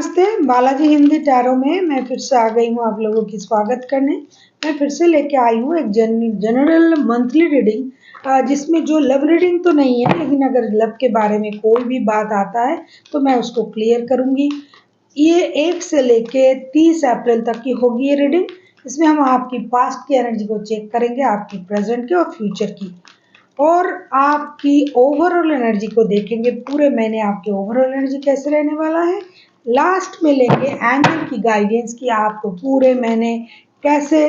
नमस्ते, बालाजी हिंदी टैरो में मैं फिर से आ गई हूँ आप लोगों की स्वागत करने। मैं फिर से लेके आई हूँ एक जनरल मंथली रीडिंग, जिसमें जो लव रीडिंग तो नहीं है, लेकिन अगर लव के बारे में कोई भी बात आता है तो मैं उसको क्लियर करूँगी। ये 1 से लेके 30 अप्रैल तक की होगी ये रीडिंग। इसमें हम आपकी पास्ट की एनर्जी को चेक करेंगे, आपकी प्रेजेंट की और फ्यूचर की, और आपकी ओवरऑल एनर्जी को देखेंगे। पूरे महीने आपके ओवरऑल एनर्जी कैसे रहने वाला है। लास्ट में लेंगे एंजल की गाइडेंस की, आपको पूरे महीने कैसे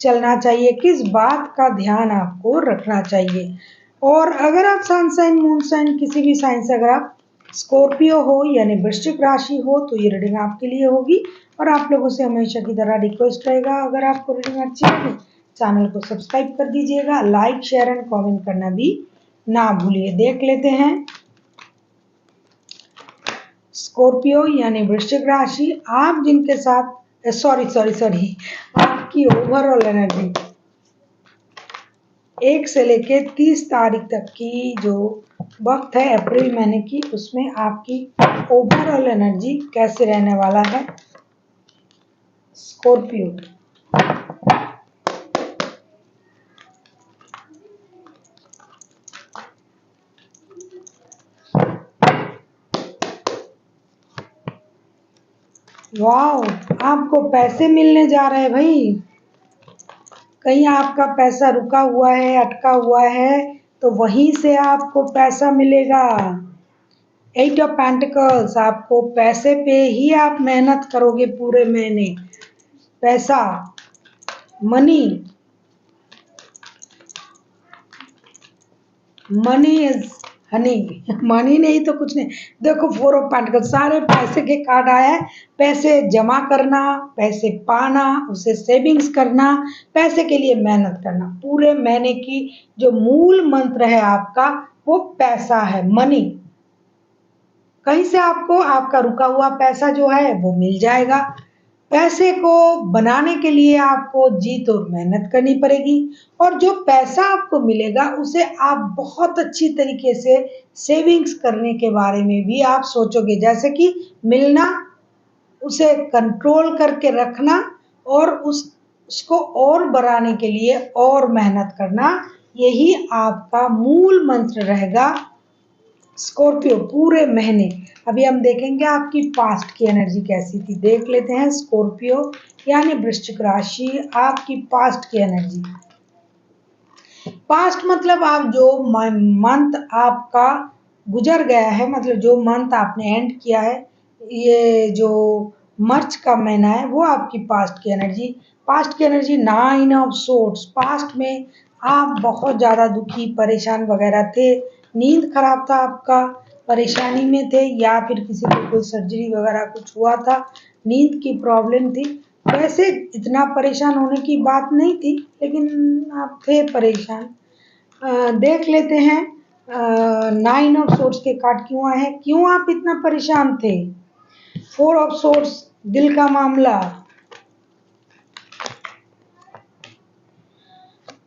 चलना चाहिए, किस बात का ध्यान आपको रखना चाहिए। और अगर आप सन साइन मून साइन किसी भी साइन से अगर आप स्कॉर्पियो हो यानी वृश्चिक राशि हो तो ये रीडिंग आपके लिए होगी। और आप लोगों से हमेशा की तरह रिक्वेस्ट रहेगा, अगर आपको रीडिंग अच्छी लगे चैनल को सब्सक्राइब कर दीजिएगा, लाइक शेयर एंड कमेंट करना भी ना भूलिए। देख लेते हैं स्कॉर्पियो यानी वृश्चिक राशि, आप जिनके साथ सॉरी आपकी ओवरऑल एनर्जी 1 से लेके 30 तारीख तक की जो वक्त है अप्रैल महीने की, उसमें आपकी ओवरऑल एनर्जी कैसे रहने वाला है स्कॉर्पियो। वाओ, आपको पैसे मिलने जा रहे हैं भाई। कहीं आपका पैसा रुका हुआ है, अटका हुआ है, तो वहीं से आपको पैसा मिलेगा। 8 ऑफ पेंटिकल्स, आपको पैसे पे ही आप मेहनत करोगे पूरे महीने। पैसा, money, money is Honey. Money नहीं तो कुछ नहीं। देखो 4 ऑफ पेंटिकल्स, सारे पैसे के कार्ड आए हैं। पैसे जमा करना, पैसे पाना, उसे सेविंग्स करना, पैसे के लिए मेहनत करना। पूरे महीने की जो मूल मंत्र है आपका वो पैसा है, मनी। कहीं से आपको आपका रुका हुआ पैसा जो है वो मिल जाएगा। पैसे को बनाने के लिए आपको जी तोड़ मेहनत करनी पड़ेगी, और जो पैसा आपको मिलेगा उसे आप बहुत अच्छी तरीके से सेविंग्स करने के बारे में भी आप सोचोगे। जैसे कि मिलना, उसे कंट्रोल करके रखना, और उसको और बढ़ाने के लिए और मेहनत करना, यही आपका मूल मंत्र रहेगा स्कॉर्पियो पूरे महीने। अभी हम देखेंगे आपकी पास्ट की एनर्जी कैसी थी। देख लेते हैं स्कॉर्पियो यानी वृश्चिक राशि, आपकी पास्ट की एनर्जी। पास्ट मतलब आप जो मंथ आपका गुजर गया है, मतलब जो मंथ आपने एंड किया है, ये जो मार्च का महीना है वो आपकी पास्ट की एनर्जी। पास्ट की एनर्जी 9 ऑफ सोर्ड्स। पास्ट में आप बहुत ज़्यादा दुखी परेशान वगैरह थे, नींद खराब था आपका, परेशानी में थे, या फिर किसी को कोई सर्जरी वगैरह कुछ हुआ था, नींद की प्रॉब्लम थी। वैसे इतना परेशान होने की बात नहीं थी, लेकिन आप थे परेशान। देख लेते हैं 9 ऑफ सोर्ड्स के कार्ड क्यों आए हैं, क्यों आप इतना परेशान थे। 4 ऑफ सोर्ड्स, दिल का मामला।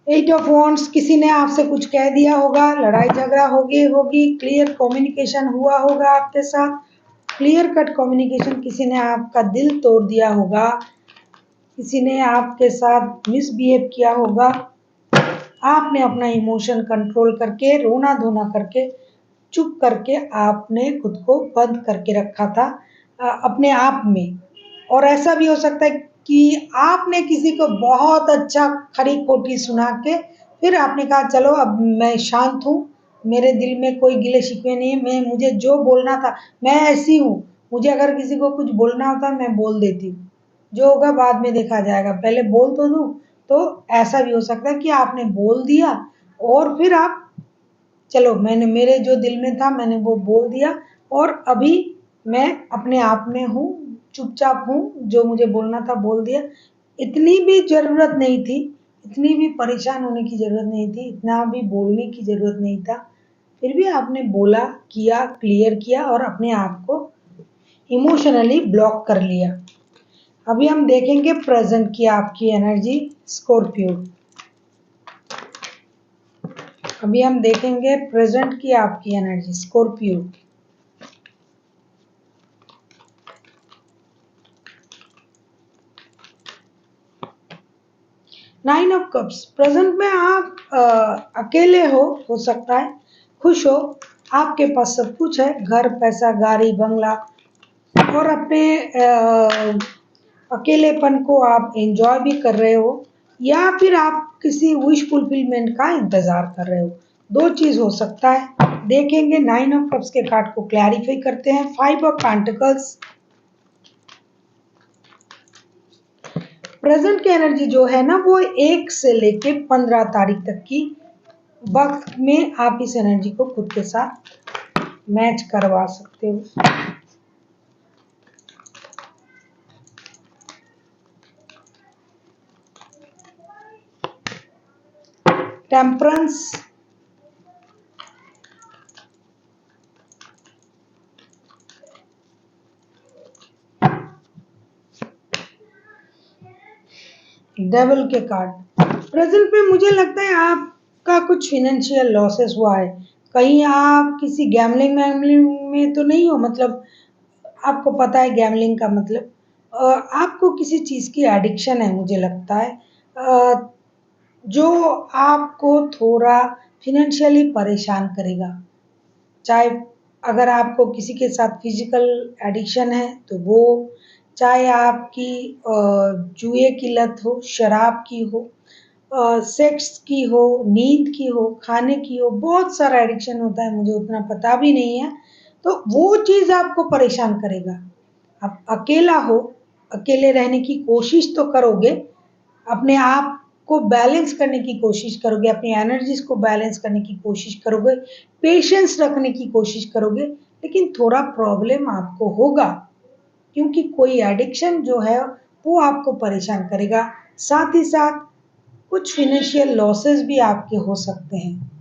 8 ऑफ वॉन्ड्स, किसी ने आपसे कुछ कह दिया होगा, लड़ाई झगड़ा होगी, क्लियर कम्युनिकेशन हुआ होगा आपके साथ, क्लियर कट कम्युनिकेशन। किसी ने आपका दिल तोड़ दिया होगा, किसी ने आपके साथ मिसबिहेव किया होगा। आपने अपना इमोशन कंट्रोल करके, रोना धोना करके, चुप करके आपने खुद को बंद करके रखा था अपने आप में। और ऐसा भी हो सकता है कि आपने किसी को बहुत अच्छा खरी खोटी सुना के फिर आपने कहा चलो अब मैं शांत हूँ, मेरे दिल में कोई गिले शिकवे नहीं है, मुझे जो बोलना था, मैं ऐसी हूँ, मुझे अगर किसी को कुछ बोलना होता है मैं बोल देती हूँ, जो होगा बाद में देखा जाएगा, पहले बोल तो दूँ। तो ऐसा भी हो सकता है कि आपने बोल दिया और फिर आप चलो मैंने मेरे जो दिल में था मैंने वो बोल दिया, और अभी मैं अपने आप में हूँ, चुपचाप हूँ, जो मुझे बोलना था बोल दिया। इतनी भी ज़रूरत नहीं थी, इतनी भी परेशान होने की ज़रूरत नहीं थी, इतना भी बोलने की ज़रूरत नहीं था। फिर भी आपने बोला, किया, क्लियर किया और अपने आप को इमोशनली ब्लॉक कर लिया। अभी हम देखेंगे प्रेजेंट की आपकी एनर्जी स्कॉर्पियो। अभी हम देखेंगे प्रेजेंट की आपकी energy Scorpio. Nine of cups, present में आप अकेले हो सकता है, खुश हो, आपके पास सब कुछ है, घर, पैसा, गाड़ी, बंगला, और अपने अकेलेपन को आप एंजॉय भी कर रहे हो, या फिर आप किसी विश फुलफिलमेंट का इंतजार कर रहे हो। दो चीज हो सकता है। देखेंगे नाइन ऑफ कप्स के कार्ड को क्लैरिफाई करते हैं। फाइव ऑफ पेंटिकल्स, प्रेजेंट की एनर्जी जो है ना वो 1 से लेके 15 तारीख तक की वक्त में आप इस एनर्जी को खुद के साथ मैच करवा सकते हो। टेम्परेंस, डेविल के कार्ड, प्रेजेंट में मुझे लगता है आपका कुछ फाइनेंशियल लॉसेस हुआ है। कहीं आप किसी गैमलिंग वैमलिंग में तो नहीं हो, मतलब आपको पता है गैमलिंग का मतलब, आपको किसी चीज की एडिक्शन है मुझे लगता है, जो आपको थोड़ा फाइनेंशियली परेशान करेगा। चाहे अगर आपको किसी के साथ फिजिकल एडिक्शन है तो वो, चाहे आपकी जुए की लत हो, शराब की हो, सेक्स की हो, नींद की हो, खाने की हो, बहुत सारा एडिक्शन होता है, मुझे उतना पता भी नहीं है। तो वो चीज आपको परेशान करेगा। आप अकेला हो, अकेले रहने की कोशिश तो करोगे, अपने आप को बैलेंस करने की कोशिश करोगे, अपनी एनर्जीज को बैलेंस करने की कोशिश करोगे, पेशेंस रखने की कोशिश करोगे, लेकिन थोड़ा प्रॉब्लम आपको होगा, क्योंकि कोई एडिक्शन जो है वो आपको परेशान करेगा। साथ ही साथ कुछ फाइनेंशियल लॉसेस भी आपके हो सकते हैं,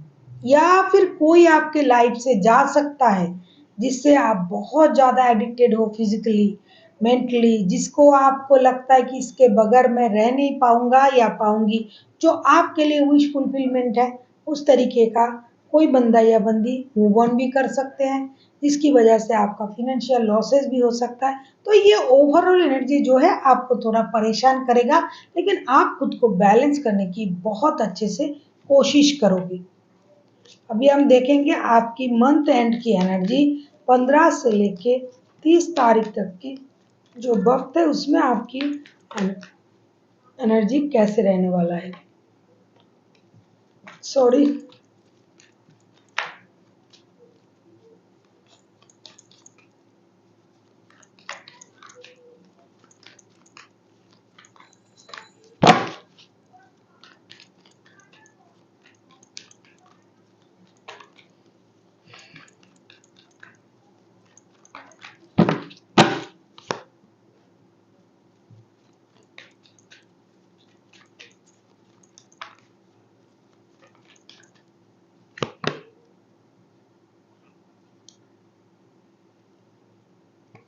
या फिर कोई आपके लाइफ से जा सकता है जिससे आप बहुत ज्यादा एडिक्टेड हो, फिजिकली, मेंटली, जिसको आपको लगता है कि इसके बगैर मैं रह नहीं पाऊंगा या पाऊंगी, जो आपके लिए विश फुलफिलमेंट है, उस तरीके का कोई बंदा या बंदी मूव ऑन भी कर सकते हैं, जिसकी वजह से आपका फिनेंशियल लॉसेस भी हो सकता है। तो ये ओवरऑल एनर्जी जो है आपको थोड़ा परेशान करेगा, लेकिन आप खुद को बैलेंस करने की बहुत अच्छे से कोशिश करोगे। अभी हम देखेंगे आपकी मंथ एंड की एनर्जी 15 से लेके 30 तारीख तक की जो वक्त है उसमें आपकी एनर्जी कैसे रहने वाला है। Sorry,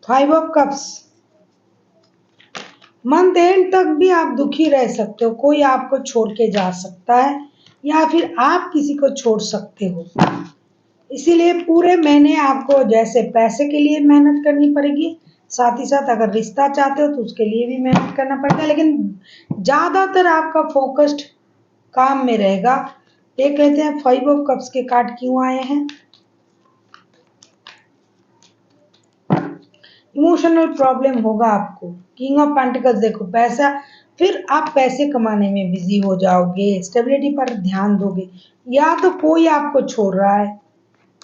5 of cups, month and तक भी आप दुखी रह सकते हो, कोई आपको छोड़ के जा सकता है या फिर आप किसी को छोड़ सकते हो। इसीलिए पूरे महीने आपको जैसे पैसे के लिए मेहनत करनी पड़ेगी, साथ ही साथ अगर रिश्ता चाहते हो तो उसके लिए भी मेहनत करना पड़ेगा, लेकिन ज्यादातर आपका फोकस्ड काम में रहेगा। देख लेते हैं 5 ऑफ कप्स के कार्ड क्यों आए हैं। इमोशनल प्रॉब्लम होगा आपको। किंग ऑफ पेंटिकल्स देखो, पैसा, फिर आप पैसे कमाने में बिजी हो जाओगे, स्टेबिलिटी पर ध्यान दोगे, या तो कोई आपको छोड़ रहा है,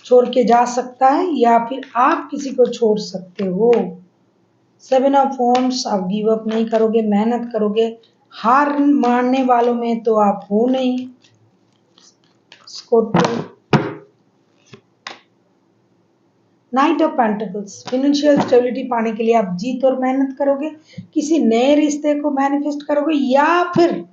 छोड़ के जा सकता है, या फिर आप किसी को छोड़ सकते हो। 7 ऑफ वॉन्ड्स, आप गिव अप नहीं करोगे, मेहनत करोगे, हार मानने वालों में तो आप हो नहीं। Scorpio, night of pentacles, financial stability पाने के लिए आप जीत और मेहनत करोगे, किसी नए रिश्ते को मैनिफेस्ट करोगे, या फिर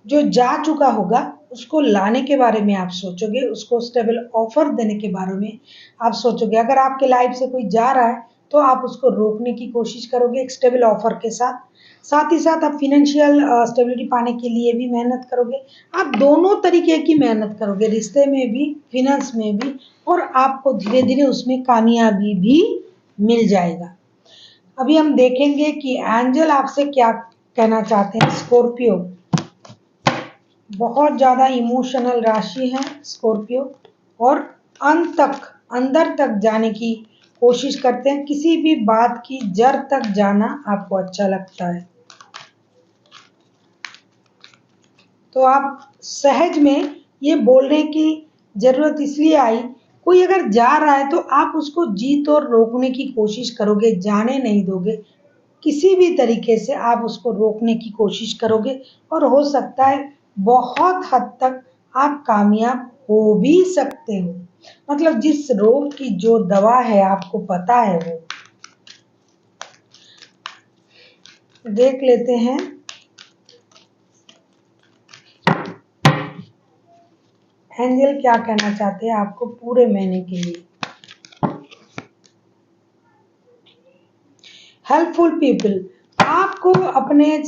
जो जा चुका होगा उसको लाने के बारे में आप सोचोगे, उसको स्टेबल ऑफर देने के बारे में आप सोचोगे। अगर आपके लाइफ से कोई जा रहा है तो आप उसको रोकने की कोशिश करोगे एक स्टेबल ऑफर के साथ। साथ ही साथ आप फिनेंशियल स्टेबिलिटी पाने के लिए भी मेहनत करोगे। आप दोनों तरीके की मेहनत करोगे, रिश्ते में भी, फिनेंस में भी, और आपको धीरे धीरे उसमें कामयाबी भी मिल जाएगा। अभी हम देखेंगे कि एंजल आपसे क्या कहना चाहते हैं। स्कॉर्पियो, बहुत ज़्यादा इमोशनल राशि है स्कॉर्पियो, और अंदर तक जाने की कोशिश करते हैं। किसी भी बात की जड़ तक जाना आपको अच्छा लगता है। तो आप सहज में ये बोलने की जरूरत इसलिए आई, कोई अगर जा रहा है तो आप उसको जी तोड़ रोकने की कोशिश करोगे, जाने नहीं दोगे। किसी भी तरीके से आप उसको रोकने की कोशिश करोगे, और हो सकता है बहुत हद तक आप कामयाब हो भी सकते हो। मतलब जिस रोग की जो दवा है आपको पता है, वो देख लेते हैं। एंजल क्या कहना चाहते हैं आपको पूरे महीने के लिए। हेल्पफुल पीपल, आपको अपने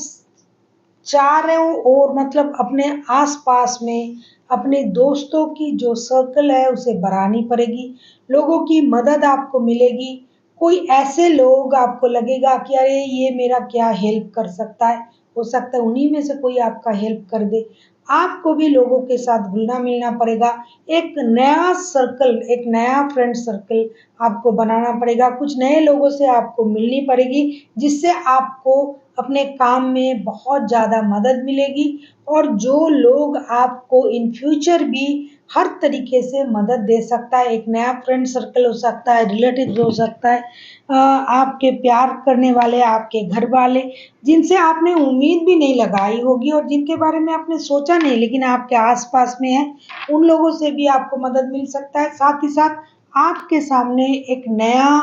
चारों ओर, मतलब अपने आसपास में अपने दोस्तों की जो सर्कल है उसे बढ़ानी पड़ेगी। लोगों की मदद आपको मिलेगी। कोई ऐसे लोग आपको लगेगा कि अरे ये मेरा क्या हेल्प कर सकता है, हो सकता है उन्हीं में से कोई आपका हेल्प कर दे। आपको भी लोगों के साथ घुलना मिलना पड़ेगा। एक नया सर्कल, एक नया फ्रेंड सर्कल आपको बनाना पड़ेगा। कुछ नए लोगों से आपको मिलनी पड़ेगी, जिससे आपको अपने काम में बहुत ज़्यादा मदद मिलेगी। और जो लोग आपको इन फ्यूचर भी हर तरीके से मदद दे सकता है, एक नया फ्रेंड सर्कल हो सकता है, रिलेटिव हो सकता है, आपके प्यार करने वाले, आपके घर वाले, जिनसे आपने उम्मीद भी नहीं लगाई होगी और जिनके बारे में आपने सोचा नहीं, लेकिन आपके आसपास में है, उन लोगों से भी आपको मदद मिल सकता है। साथ ही साथ आपके सामने एक नया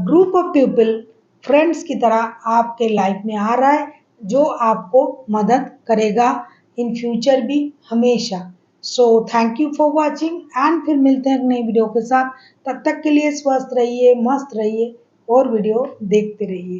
ग्रुप ऑफ पीपल, फ्रेंड्स की तरह आपके लाइफ में आ रहा है, जो आपको मदद करेगा इन फ्यूचर भी, हमेशा। So thank you for watching, and फिर मिलते हैं एक नई वीडियो के साथ। तब तक के लिए स्वस्थ रहिए, मस्त रहिए और वीडियो देखते रहिए।